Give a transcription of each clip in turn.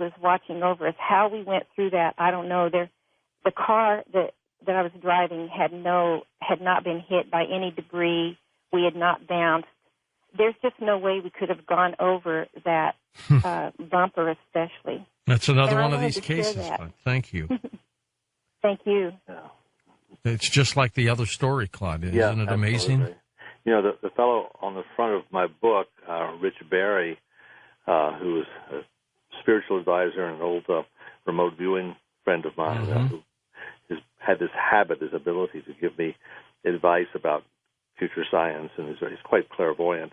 was watching over us. How we went through that, I don't know. The car that I was driving had not been hit by any debris. We had not bounced. There's just no way we could have gone over that bumper, especially. That's another one of these cases. Thank you. Thank you. It's just like the other story, Claude. Isn't it amazing? You know, the fellow on the front of my book, Rich Berry, who is a spiritual advisor and an old remote viewing friend of mine, who has had this habit, this ability to give me advice about future science, and he's quite clairvoyant.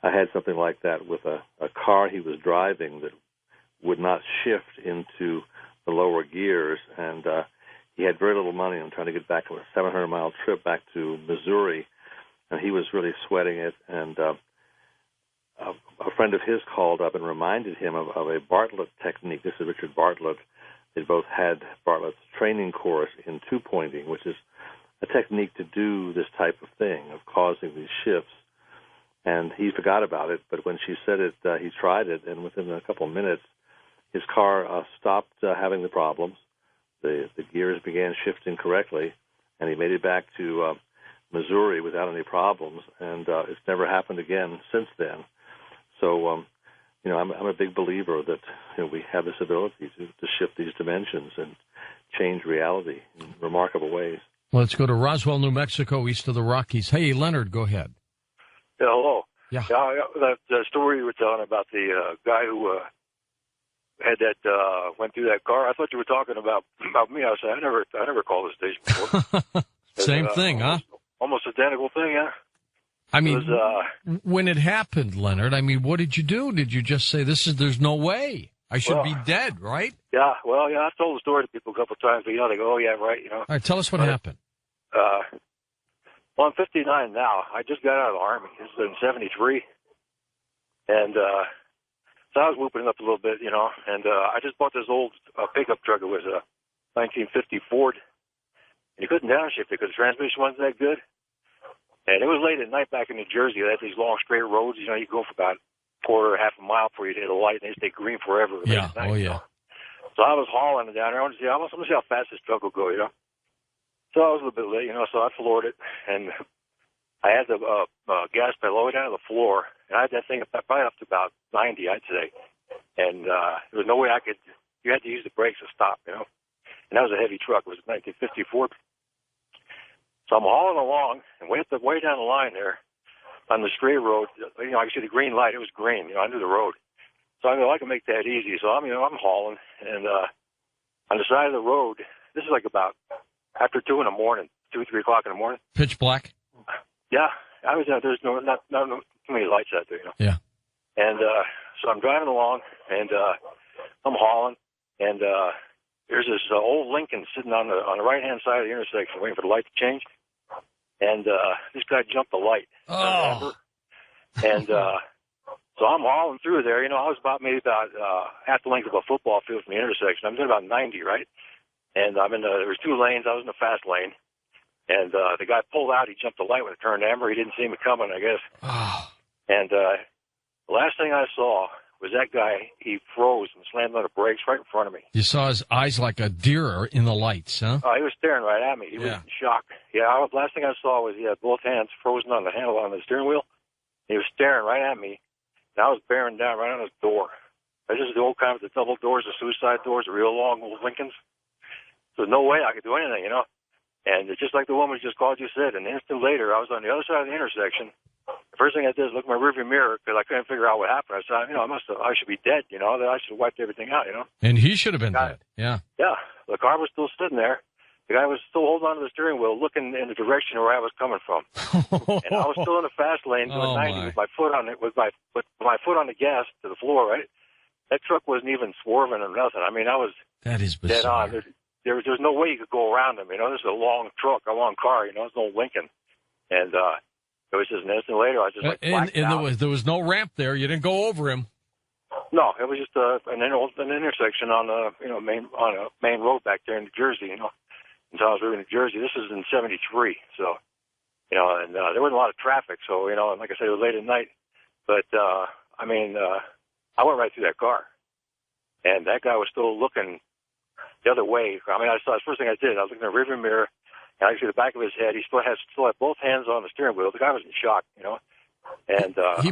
I had something like that with a car he was driving that would not shift into the lower gears, and he had very little money. I'm trying to get back on a 700-mile trip back to Missouri, and he was really sweating it, and a friend of his called up and reminded him of a Bartlett technique. This is Richard Bartlett. They both had Bartlett's training course in two-pointing, which is a technique to do this type of thing, of causing these shifts. And he forgot about it, but when she said it, he tried it, and within a couple of minutes, his car stopped having the problems. The gears began shifting correctly, and he made it back to Missouri without any problems, and it's never happened again since then. So, you know, I'm a big believer that we have this ability to shift these dimensions and change reality in remarkable ways. Let's go to Roswell, New Mexico, east of the Rockies. Hey, Leonard, go ahead. Yeah, hello. Yeah. That story you were telling about the guy who had that went through that car. I thought you were talking about me. I said I never called the station before. Same thing, huh? Almost identical thing, yeah. I mean, when it happened, Leonard, I mean, what did you do? Did you just say, there's no way. I should be dead, right? Yeah, well, yeah, I've told the story to people a couple of times, but, they go, oh, yeah, right, All right, tell us what happened. Well, I'm 59 now. I just got out of the Army. This is in 73. And so I was whooping it up a little bit, and I just bought this old pickup truck. It was a 1950 Ford. And you couldn't downshift it because the transmission wasn't that good. And it was late at night back in New Jersey. They had these long, straight roads. You go for about half a mile before you hit a light, and they stay green forever. Yeah, oh, yeah. So I was hauling it down there. I wanted to see how fast this truck would go, So I was a little bit late, so I floored it. And I had the gas pedal all the way down to the floor. And I had that thing probably up to about 90, I'd say. And there was no way you had to use the brakes to stop, And that was a heavy truck. It was a 1950 Ford. So I'm hauling along, and way down the line there, on the straight road, I could see the green light. It was green, I knew the road. So I can make that easy. So I'm hauling, and on the side of the road, this is like about after 2 in the morning, 2, 3 o'clock in the morning. Pitch black? Yeah. I was there's not too many lights out there, Yeah. And so I'm driving along, and I'm hauling, and there's this old Lincoln sitting on the right-hand side of the intersection waiting for the light to change. And this guy jumped the light. Oh. And so I'm hauling through there. I was maybe about half the length of a football field from the intersection. I'm doing about 90, right? And there was 2 lanes. I was in the fast lane. And the guy pulled out. He jumped the light when it turned amber. He didn't see me coming, I guess. Oh. And the last thing I saw was that guy. He froze and slammed on the brakes right in front of me. You saw his eyes like a deer in the lights, huh? He was staring right at me. He was in shock. Yeah, the last thing I saw was he had both hands frozen on the handle on the steering wheel. He was staring right at me, and I was bearing down right on his door. This is the old kind of the double doors, the suicide doors, the real long old Lincolns. So no way I could do anything, And just like the woman just called you said, an instant later, I was on the other side of the intersection. The first thing I did is look in my rearview mirror because I couldn't figure out what happened. I said, I should be dead, that I should have wiped everything out, And he should have been dead, yeah. Yeah, the car was still sitting there. The guy was still holding on to the steering wheel, looking in the direction where I was coming from. And I was still in the fast lane doing 90 with my foot on it, with my foot on the gas to the floor, right? That truck wasn't even swerving or nothing. I was that is bizarre. Dead on. There's no way you could go around him, This is a long truck, a long car, It's no Lincoln. And it was just an instant later, I just blacked out. There was no ramp there. You didn't go over him. No, it was just an intersection on a main road back there in New Jersey, Until I was living in New Jersey. This is in 73, so, and there wasn't a lot of traffic, so, and like I said, it was late at night. But, I went right through that car. and that guy was still looking the other way. I mean, I saw the first thing I did. I was looking in the rearview mirror, and I could see the back of his head. He still had both hands on the steering wheel. The guy was in shock, you know. And he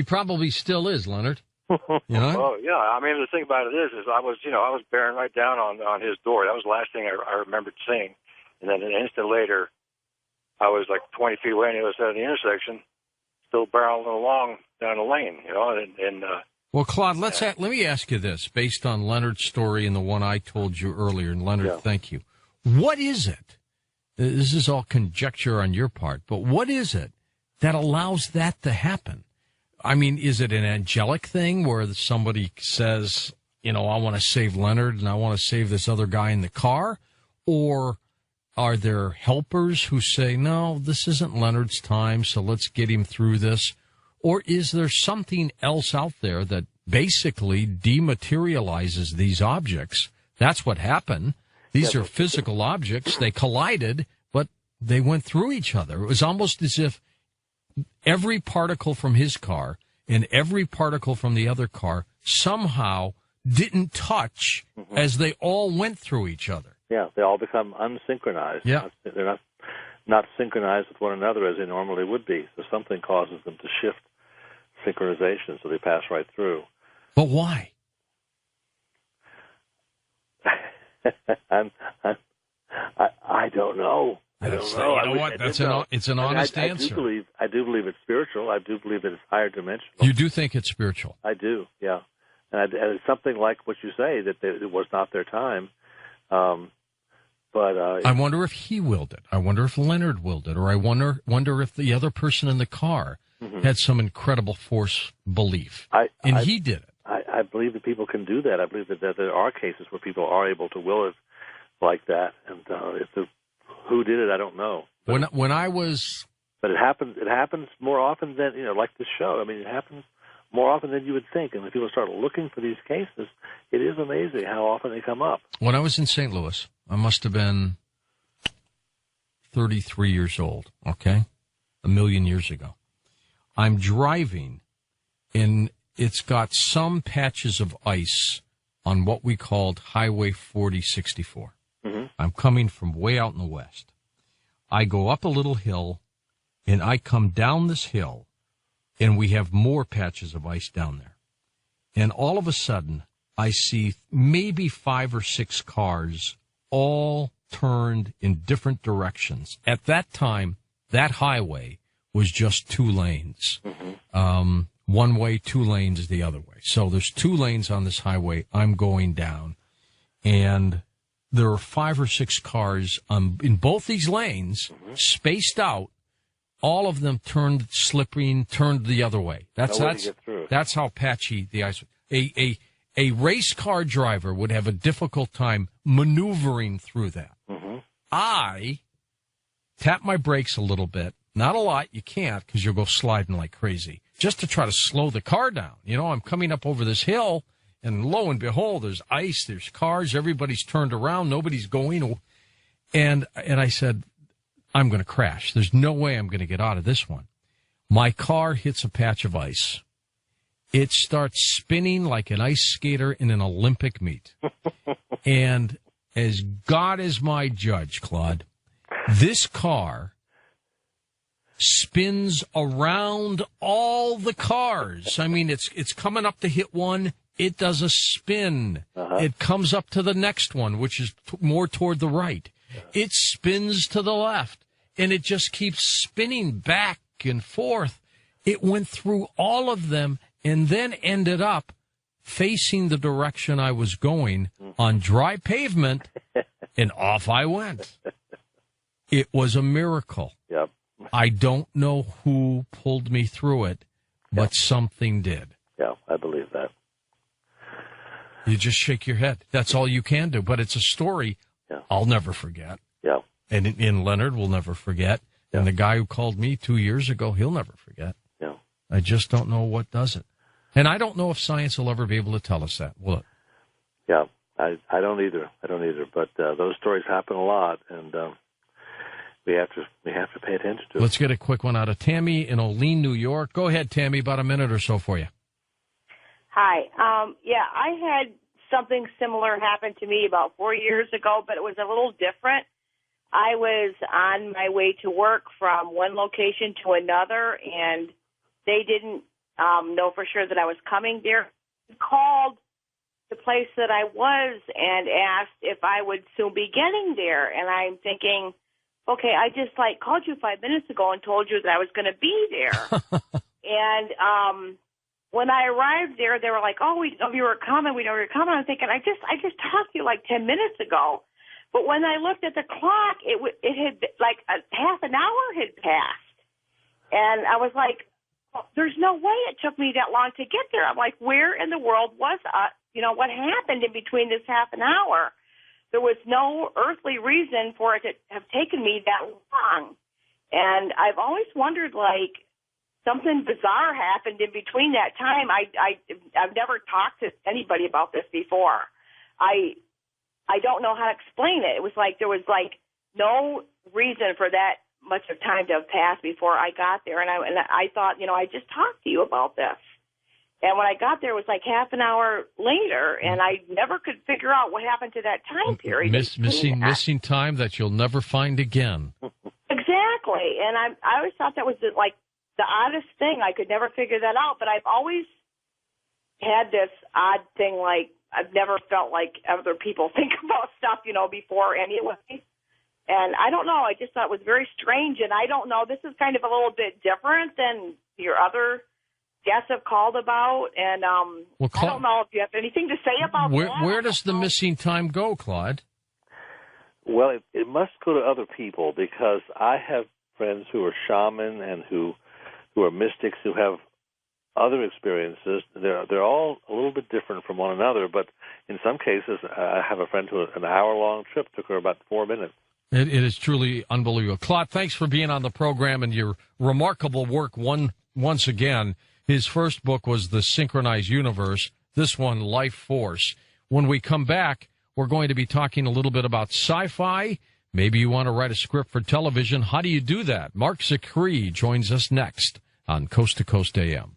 probably still is, Leonard. You know? Oh yeah. I mean, the thing about it is I was bearing right down on his door. That was the last thing I remembered seeing. And then an instant later, I was like 20 feet away on the other side of the intersection, still barreling along down the lane, you know. Well, Claude, let me ask you this, based on Leonard's story and the one I told you earlier. And Leonard, thank you. What is it? This is all conjecture on your part, but what is it that allows that to happen? I mean, is it an angelic thing where somebody says, you know, I want to save Leonard and I want to save this other guy in the car? Or are there helpers who say, no, this isn't Leonard's time, so let's get him through this? Or is there something else out there that basically dematerializes these objects? That's what happened. These are physical objects. They collided, but they went through each other. It was almost as if every particle from his car and every particle from the other car somehow didn't touch as they all went through each other. Yeah, they all become unsynchronized. Yeah. They're not synchronized with one another as they normally would be. So something causes them to shift synchronization, so they pass right through. But why? I don't know. I don't know. You know what? It's an honest answer. I do believe it's spiritual. I do believe that it's higher dimensional. You do think it's spiritual? I do, yeah. And it's something like what you say, that it was not their time. But I wonder if he willed it. I wonder if Leonard willed it. Or I wonder if the other person in the car had some incredible force belief. He did it. I believe that people can do that. I believe that there are cases where people are able to will it like that. And who did it, I don't know. But when I was... But it happens more often than, like this show. I mean, it happens more often than you would think. And when people start looking for these cases, it is amazing how often they come up. When I was in St. Louis, I must have been 33 years old, okay? A million years ago. I'm driving, and it's got some patches of ice on what we called Highway 4064. I'm coming from way out in the west. I go up a little hill, and I come down this hill, and we have more patches of ice down there. And all of a sudden, I see maybe 5 or 6 cars all turned in different directions. At that time, that highway was just 2 lanes. One way, 2 lanes the other way. So there's 2 lanes on this highway. I'm going down, and there are 5 or 6 cars in both these lanes, spaced out. All of them turned the other way. That's how patchy the ice was. A race car driver would have a difficult time maneuvering through that. I tap my brakes a little bit. Not a lot. You can't, because you'll go sliding like crazy. Just to try to slow the car down. I'm coming up over this hill, and lo and behold, there's ice, there's cars, everybody's turned around, nobody's going. And I said, I'm going to crash. There's no way I'm going to get out of this one. My car hits a patch of ice. It starts spinning like an ice skater in an Olympic meet. And as God is my judge, Claude, this car spins around all the cars. I mean, it's coming up to hit one. It does a spin. It comes up to the next one, which is more toward the right. It spins to the left, and it just keeps spinning back and forth. It went through all of them and then ended up facing the direction I was going on dry pavement, and off I went. It was a miracle. Yep. I don't know who pulled me through it, but something did. Yeah, I believe that. You just shake your head. That's all you can do. But it's a story I'll never forget. Yeah. And Leonard will never forget. Yeah. And the guy who called me 2 years ago, he'll never forget. Yeah. I just don't know what does it. And I don't know if science will ever be able to tell us that, will it? Yeah, I don't either. But those stories happen a lot, and we have to pay attention to it. Let's get a quick one out of Tammy in Olean, New York. Go ahead, Tammy, about a minute or so for you. Hi. Yeah, I had something similar happen to me about 4 years ago, but it was a little different. I was on my way to work from one location to another, and they didn't know for sure that I was coming there. Called the place that I was and asked if I would soon be getting there. And I'm thinking, okay, I just called you 5 minutes ago and told you that I was going to be there. And when I arrived there, they were like, "Oh, we know you were coming. We know you were coming." I'm thinking, I just talked to you 10 minutes ago. But when I looked at the clock, it had a half an hour had passed, and I was like, "There's no way it took me that long to get there." I'm like, "Where in the world was what happened in between this half an hour?" There was no earthly reason for it to have taken me that long, and I've always wondered something bizarre happened in between that time. I've never talked to anybody about this before. I don't know how to explain it. It was there was no reason for that much of time to have passed before I got there, and I thought, I just talked to you about this. And when I got there, it was half an hour later, and I never could figure out what happened to that time period. Missing time that you'll never find again. Exactly, and I always thought that was the oddest thing. I could never figure that out, but I've always had this odd thing, I've never felt like other people think about stuff, before anyway. And I don't know, I just thought it was very strange, and I don't know, this is kind of a little bit different than your other guests have called about, and I don't know if you have anything to say about that. Where does the missing time go, Claude? Well, it must go to other people, because I have friends who are shaman and who are mystics who have other experiences. They're all a little bit different from one another, but in some cases, I have a friend who an hour-long trip took her about 4 minutes. It is truly unbelievable. Claude, thanks for being on the program and your remarkable work once again. His first book was The Synchronized Universe, this one, Life Force. When we come back, we're going to be talking a little bit about sci-fi. Maybe you want to write a script for television. How do you do that? Mark Zicree joins us next on Coast to Coast AM.